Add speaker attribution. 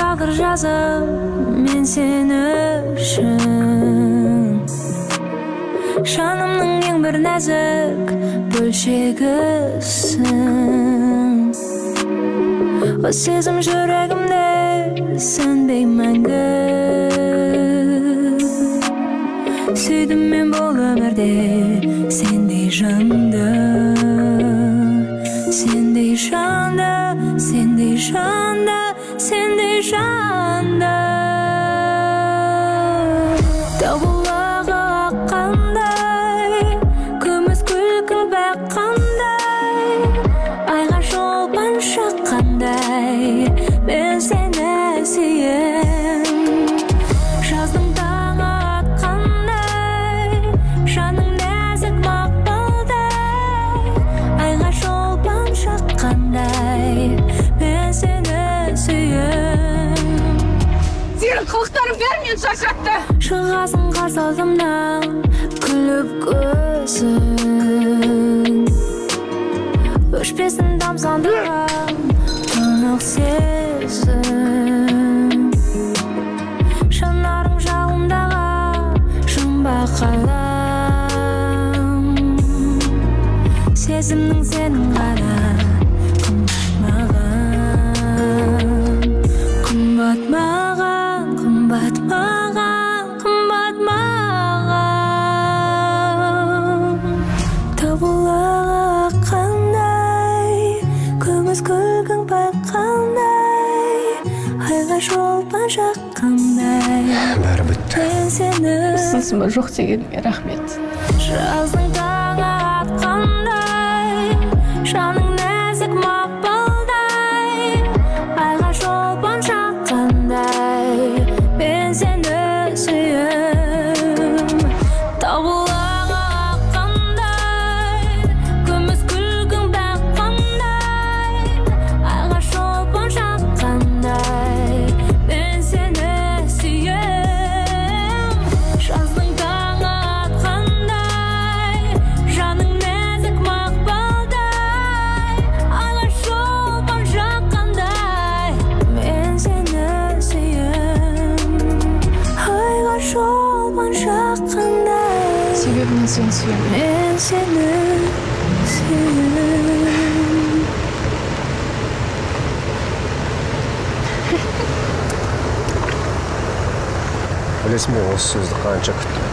Speaker 1: тағдыр жазып мен сені үшін жанымның ең бір нәзік бөлшегісің о сезім жүрегімде сөнбей мәңгі сүйдім мен бұл өмірде сендей жанды сендей жанды сендей жанды сендей жанды тауылығы аққандай күміс күлкі баққандай айға шолпан шаққандай мен сені сүйем жаздың таңы атқандай жаның нәзік мақпалдай айға шолпан шаққандай мен сені сүйем
Speaker 2: сенің қылықтарың бәрі мені шаршатты
Speaker 1: шығасың қарсы алдымнан күліп көзің өшпесін тамсандырған тұнық сезім жанарың жалындаған жұмбақ қалам сезімнің сенің ғана қымбат маған қымбат маған қымбат маған табылығы қандай күміс күлкің байқандай айға шолпан жаққандай
Speaker 3: бәрі бітті
Speaker 1: мен сені
Speaker 2: сызма жоқ дегеніңе рахмет
Speaker 1: жаздың таңы атқандай жаның нәзік мақпалдай айға шолпан жаққандай мен сені сүйем табылығы аққандай күміс күлкің баққандай айға шолпан жаққандай мен сені сүйем жаздың таңы атқандай жаның нәзік мақпалдай айға шолпан жаққандай мен сені сүйем айға шолпан жаққандай
Speaker 2: себебі мен сені сүйемін
Speaker 1: мен сені сүйем
Speaker 3: білесің бе осы сөзді қанша күттім